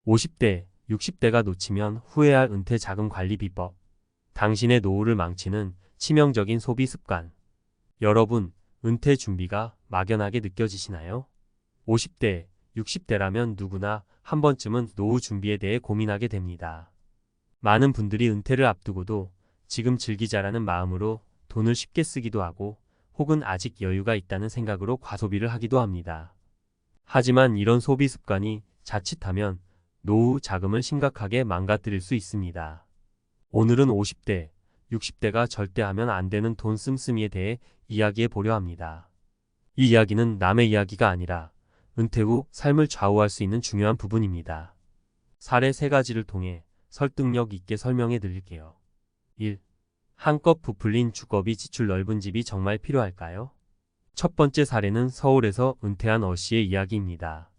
50대, 60대가 놓치면 후회할 은퇴 자금 관리 비법. 당신의 노후를 망치는 치명적인 소비 습관. 여러분, 은퇴 준비가 막연하게 느껴지시나요? 50대, 60대라면 누구나 한 번쯤은 노후 준비에 대해 고민하게 됩니다. 많은 분들이 은퇴를 앞두고도 지금 즐기자라는 마음으로 돈을 쉽게 쓰기도 하고 혹은 아직 여유가 있다는 생각으로 과소비를 하기도 합니다. 하지만 이런 소비 습관이 자칫하면 노후 자금을 심각하게 망가뜨릴 수 있습니다. 오늘은 50대, 60대가 절대 하면 안 되는 돈 씀씀이에 대해 이야기해 보려 합니다. 이 이야기는 남의 이야기가 아니라 은퇴 후 삶을 좌우할 수 있는 중요한 부분입니다. 사례 3가지를 통해 설득력 있게 설명해 드릴게요. 1. 한껏 부풀린 주거비 지출. 넓은 집이 정말 필요할까요? 첫 번째 사례는 서울에서 은퇴한 어 씨의 이야기입니다.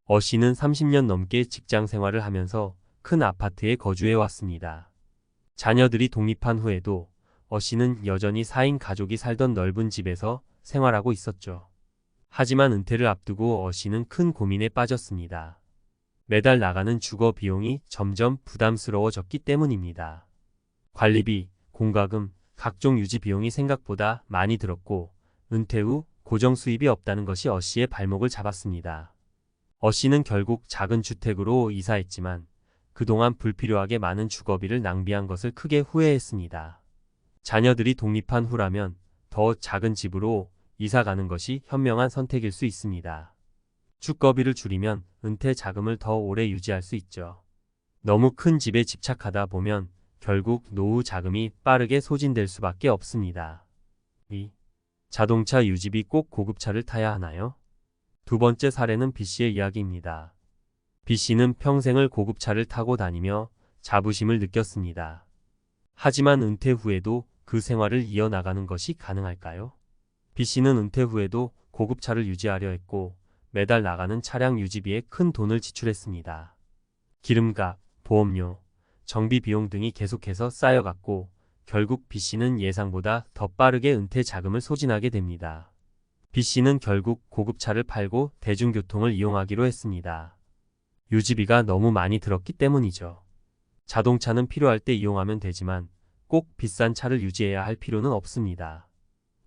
어 씨는 30년 넘게 직장 생활을 하면서 큰 아파트에 거주해 왔습니다. 자녀들이 독립한 후에도 어 씨는 여전히 4인 가족이 살던 넓은 집에서 생활하고 있었죠. 하지만 은퇴를 앞두고 어 씨는 큰 고민에 빠졌습니다. 매달 나가는 주거 비용이 점점 부담스러워졌기 때문입니다. 관리비, 공과금, 각종 유지 비용이 생각보다 많이 들었고 은퇴 후 고정 수입이 없다는 것이 어 씨의 발목을 잡았습니다. 어 씨는 결국 작은 주택으로 이사했지만 그동안 불필요하게 많은 주거비를 낭비한 것을 크게 후회했습니다. 자녀들이 독립한 후라면 더 작은 집으로 이사 가는 것이 현명한 선택일 수 있습니다. 주거비를 줄이면 은퇴 자금을 더 오래 유지할 수 있죠. 너무 큰 집에 집착하다 보면 결국 노후 자금이 빠르게 소진될 수밖에 없습니다. 2. 자동차 유지비. 꼭 고급차를 타야 하나요? 두 번째 사례는 B 씨의 이야기입니다. B 씨는 평생을 고급차를 타고 다니며 자부심을 느꼈습니다. 하지만 은퇴 후에도 그 생활을 이어나가는 것이 가능할까요? B 씨는 은퇴 후에도 고급차를 유지하려 했고 매달 나가는 차량 유지비에 큰 돈을 지출했습니다. 기름값, 보험료, 정비 비용 등이 계속해서 쌓여갔고 결국 B 씨는 예상보다 더 빠르게 은퇴 자금을 소진하게 됩니다. B 씨는 결국 고급차를 팔고 대중교통을 이용하기로 했습니다. 유지비가 너무 많이 들었기 때문이죠. 자동차는 필요할 때 이용하면 되지만 꼭 비싼 차를 유지해야 할 필요는 없습니다.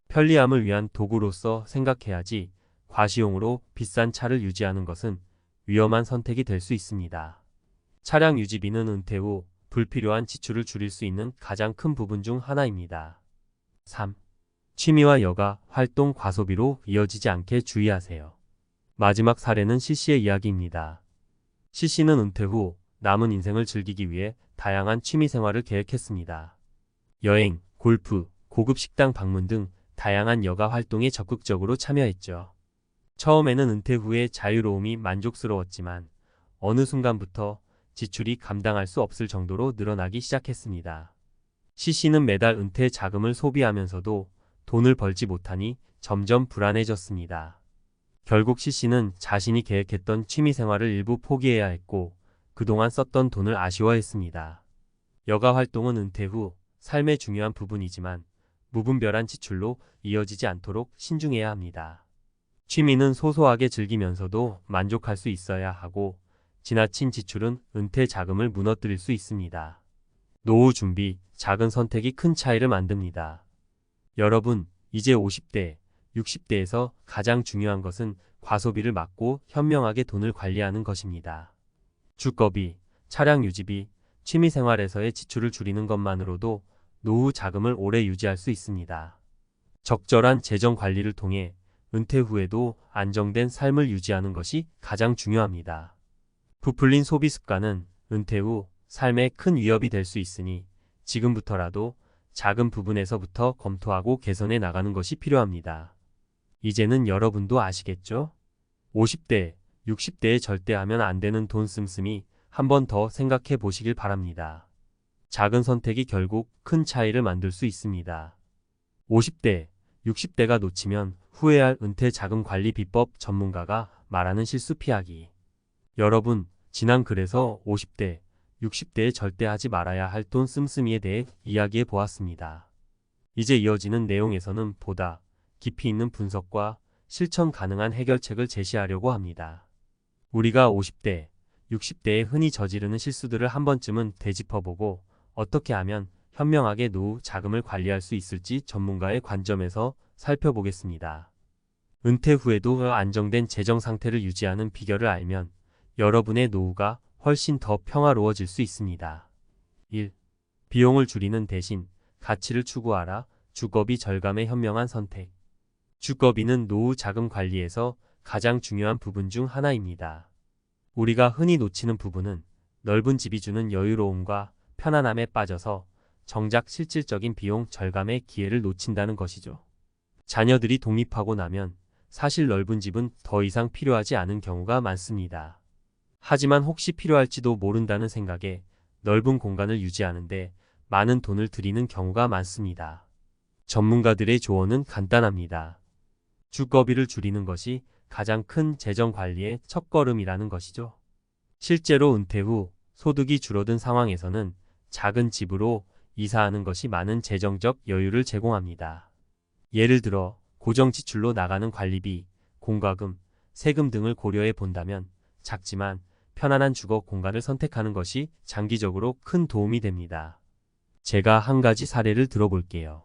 편리함을 위한 도구로서 생각해야지 과시용으로 비싼 차를 유지하는 것은 위험한 선택이 될 수 있습니다. 차량 유지비는 은퇴 후 불필요한 지출을 줄일 수 있는 가장 큰 부분 중 하나입니다. 3. 취미와 여가 활동 과소비로 이어지지 않게 주의하세요. 마지막 사례는 C씨의 이야기입니다. C씨는 은퇴 후 남은 인생을 즐기기 위해 다양한 취미 생활을 계획했습니다. 여행, 골프, 고급 식당 방문 등 다양한 여가 활동에 적극적으로 참여했죠. 처음에는 은퇴 후의 자유로움이 만족스러웠지만 어느 순간부터 지출이 감당할 수 없을 정도로 늘어나기 시작했습니다. C씨는 매달 은퇴 자금을 소비하면서도 돈을 벌지 못하니 점점 불안해졌습니다. 결국 C씨는 자신이 계획했던 취미생활을 일부 포기해야 했고 그동안 썼던 돈을 아쉬워했습니다. 여가 활동은 은퇴 후 삶의 중요한 부분이지만 무분별한 지출로 이어지지 않도록 신중해야 합니다. 취미는 소소하게 즐기면서도 만족할 수 있어야 하고 지나친 지출은 은퇴 자금을 무너뜨릴 수 있습니다. 노후 준비, 작은 선택이 큰 차이를 만듭니다. 여러분, 이제 50대, 60대에서 가장 중요한 것은 과소비를 막고 현명하게 돈을 관리하는 것입니다. 주거비, 차량 유지비, 취미생활에서의 지출을 줄이는 것만으로도 노후 자금을 오래 유지할 수 있습니다. 적절한 재정 관리를 통해 은퇴 후에도 안정된 삶을 유지하는 것이 가장 중요합니다. 부풀린 소비 습관은 은퇴 후 삶에 큰 위협이 될 수 있으니 지금부터라도 작은 부분에서부터 검토하고 개선해 나가는 것이 필요합니다. 이제는 여러분도 아시겠죠? 50대, 60대에 절대 하면 안 되는 돈 씀씀이 한 번 더 생각해 보시길 바랍니다. 작은 선택이 결국 큰 차이를 만들 수 있습니다. 50대, 60대가 놓치면 후회할 은퇴 자금 관리 비법. 전문가가 말하는 실수 피하기. 여러분, 지난 글에서 50대, 60대에 절대 하지 말아야 할 돈 씀씀이에 대해 이야기해 보았습니다. 이제 이어지는 내용에서는 보다 깊이 있는 분석과 실천 가능한 해결책을 제시하려고 합니다. 우리가 50대, 60대에 흔히 저지르는 실수들을 한 번쯤은 되짚어보고 어떻게 하면 현명하게 노후 자금을 관리할 수 있을지 전문가의 관점에서 살펴보겠습니다. 은퇴 후에도 안정된 재정 상태를 유지하는 비결을 알면 여러분의 노후가 훨씬 더 평화로워질 수 있습니다. 1. 비용을 줄이는 대신 가치를 추구하라. 주거비 절감의 현명한 선택. 주거비는 노후 자금 관리에서 가장 중요한 부분 중 하나입니다. 우리가 흔히 놓치는 부분은 넓은 집이 주는 여유로움과 편안함에 빠져서 정작 실질적인 비용 절감의 기회를 놓친다는 것이죠. 자녀들이 독립하고 나면 사실 넓은 집은 더 이상 필요하지 않은 경우가 많습니다. 하지만 혹시 필요할지도 모른다는 생각에 넓은 공간을 유지하는데 많은 돈을 들이는 경우가 많습니다. 전문가들의 조언은 간단합니다. 주거비를 줄이는 것이 가장 큰 재정 관리의 첫걸음이라는 것이죠. 실제로 은퇴 후 소득이 줄어든 상황에서는 작은 집으로 이사하는 것이 많은 재정적 여유를 제공합니다. 예를 들어 고정 지출로 나가는 관리비, 공과금, 세금 등을 고려해 본다면 작지만 편안한 주거 공간을 선택하는 것이 장기적으로 큰 도움이 됩니다. 제가 한 가지 사례를 들어볼게요.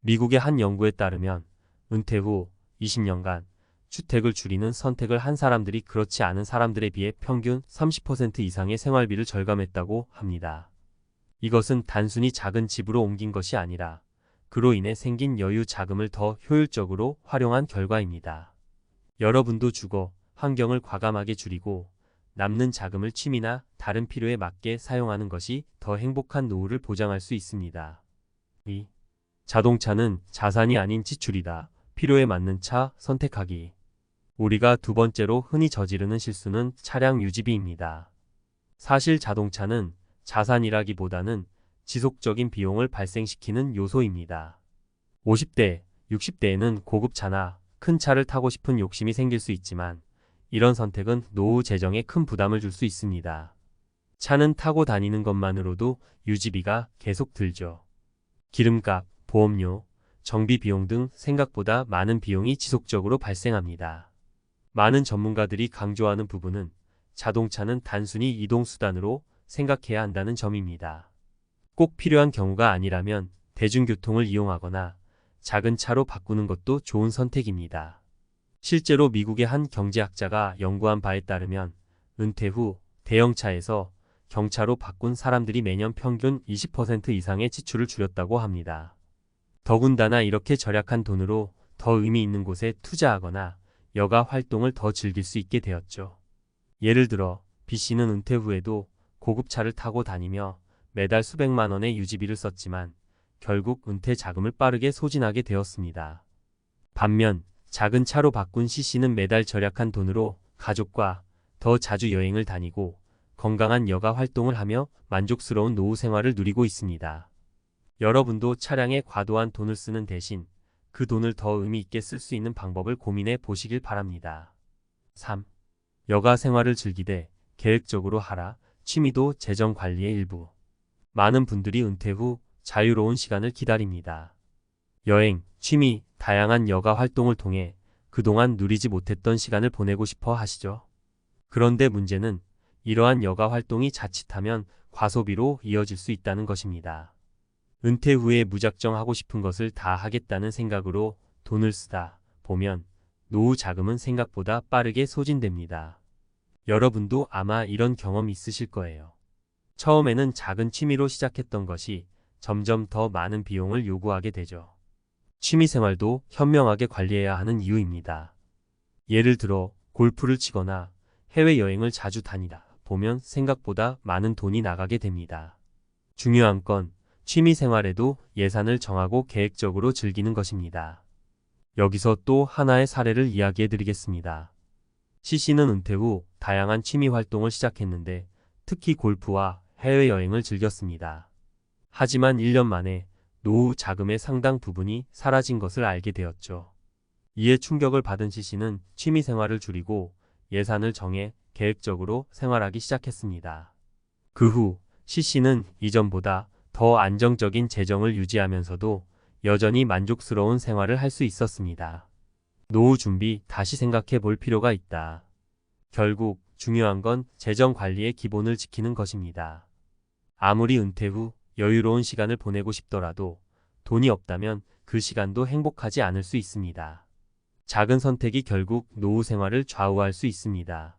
미국의 한 연구에 따르면 은퇴 후 20년간 주택을 줄이는 선택을 한 사람들이 그렇지 않은 사람들에 비해 평균 30% 이상의 생활비를 절감했다고 합니다. 이것은 단순히 작은 집으로 옮긴 것이 아니라 그로 인해 생긴 여유 자금을 더 효율적으로 활용한 결과입니다. 여러분도 주거 환경을 과감하게 줄이고 남는 자금을 취미나 다른 필요에 맞게 사용하는 것이 더 행복한 노후를 보장할 수 있습니다. 2. 자동차는 자산이 아닌 지출이다. 필요에 맞는 차 선택하기. 우리가 두 번째로 흔히 저지르는 실수는 차량 유지비입니다. 사실 자동차는 자산이라기보다는 지속적인 비용을 발생시키는 요소입니다. 50대, 60대에는 고급차나 큰 차를 타고 싶은 욕심이 생길 수 있지만 이런 선택은 노후 재정에 큰 부담을 줄 수 있습니다. 차는 타고 다니는 것만으로도 유지비가 계속 들죠. 기름값, 보험료, 정비 비용 등 생각보다 많은 비용이 지속적으로 발생합니다. 많은 전문가들이 강조하는 부분은 자동차는 단순히 이동수단으로 생각해야 한다는 점입니다. 꼭 필요한 경우가 아니라면 대중교통을 이용하거나 작은 차로 바꾸는 것도 좋은 선택입니다. 실제로 미국의 한 경제학자가 연구한 바에 따르면 은퇴 후 대형차에서 경차로 바꾼 사람들이 매년 평균 20% 이상의 지출을 줄였다고 합니다. 더군다나 이렇게 절약한 돈으로 더 의미 있는 곳에 투자하거나 여가 활동을 더 즐길 수 있게 되었죠. 예를 들어 B씨는 은퇴 후에도 고급차를 타고 다니며 매달 수백만 원의 유지비를 썼지만 결국 은퇴 자금을 빠르게 소진하게 되었습니다. 반면 작은 차로 바꾼 C씨는 매달 절약한 돈으로 가족과 더 자주 여행을 다니고 건강한 여가 활동을 하며 만족스러운 노후 생활을 누리고 있습니다. 여러분도 차량에 과도한 돈을 쓰는 대신 그 돈을 더 의미 있게 쓸 수 있는 방법을 고민해 보시길 바랍니다. 3. 여가 생활을 즐기되 계획적으로 하라. 취미도 재정 관리의 일부. 많은 분들이 은퇴 후 자유로운 시간을 기다립니다. 여행, 취미, 다양한 여가 활동을 통해 그동안 누리지 못했던 시간을 보내고 싶어 하시죠. 그런데 문제는 이러한 여가 활동이 자칫하면 과소비로 이어질 수 있다는 것입니다. 은퇴 후에 무작정 하고 싶은 것을 다 하겠다는 생각으로 돈을 쓰다 보면 노후 자금은 생각보다 빠르게 소진됩니다. 여러분도 아마 이런 경험 있으실 거예요. 처음에는 작은 취미로 시작했던 것이 점점 더 많은 비용을 요구하게 되죠. 취미생활도 현명하게 관리해야 하는 이유입니다. 예를 들어 골프를 치거나 해외여행을 자주 다니다 보면 생각보다 많은 돈이 나가게 됩니다. 중요한 건 취미생활에도 예산을 정하고 계획적으로 즐기는 것입니다. 여기서 또 하나의 사례를 이야기해 드리겠습니다. C씨는 은퇴 후 다양한 취미 활동을 시작했는데 특히 골프와 해외여행을 즐겼습니다. 하지만 1년 만에 노후 자금의 상당 부분이 사라진 것을 알게 되었죠. 이에 충격을 받은 C씨는 취미 생활을 줄이고 예산을 정해 계획적으로 생활하기 시작했습니다. 그 후 C씨는 이전보다 더 안정적인 재정을 유지하면서도 여전히 만족스러운 생활을 할 수 있었습니다. 노후 준비 다시 생각해 볼 필요가 있다. 결국 중요한 건 재정 관리의 기본을 지키는 것입니다. 아무리 은퇴 후 여유로운 시간을 보내고 싶더라도 돈이 없다면 그 시간도 행복하지 않을 수 있습니다. 작은 선택이 결국 노후 생활을 좌우할 수 있습니다.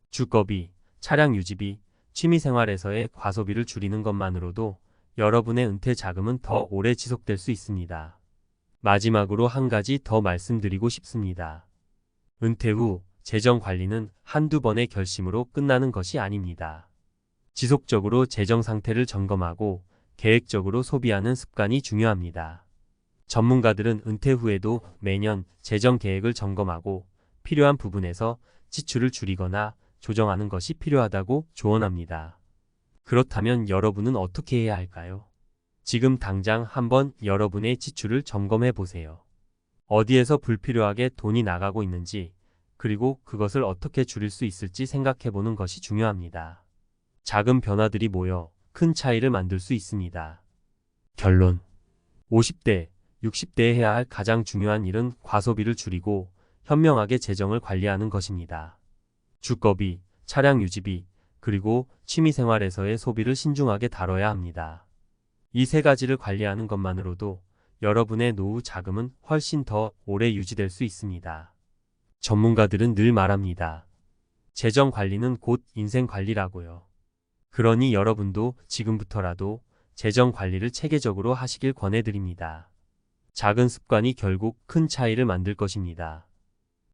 주거비, 차량 유지비, 취미생활에서의 과소비를 줄이는 것만으로도 여러분의 은퇴 자금은 더 오래 지속될 수 있습니다. 마지막으로 한 가지 더 말씀드리고 싶습니다. 은퇴 후 재정 관리는 한두 번의 결심으로 끝나는 것이 아닙니다. 지속적으로 재정 상태를 점검하고 계획적으로 소비하는 습관이 중요합니다. 전문가들은 은퇴 후에도 매년 재정 계획을 점검하고 필요한 부분에서 지출을 줄이거나 조정하는 것이 필요하다고 조언합니다. 그렇다면 여러분은 어떻게 해야 할까요? 지금 당장 한번 여러분의 지출을 점검해 보세요. 어디에서 불필요하게 돈이 나가고 있는지, 그리고 그것을 어떻게 줄일 수 있을지 생각해 보는 것이 중요합니다. 작은 변화들이 모여 큰 차이를 만들 수 있습니다. 결론. 50대, 60대에 해야 할 가장 중요한 일은 과소비를 줄이고 현명하게 재정을 관리하는 것입니다. 주거비, 차량 유지비, 그리고 취미생활에서의 소비를 신중하게 다뤄야 합니다. 이 세 가지를 관리하는 것만으로도 여러분의 노후 자금은 훨씬 더 오래 유지될 수 있습니다. 전문가들은 늘 말합니다. 재정 관리는 곧 인생 관리라고요. 그러니 여러분도 지금부터라도 재정 관리를 체계적으로 하시길 권해드립니다. 작은 습관이 결국 큰 차이를 만들 것입니다.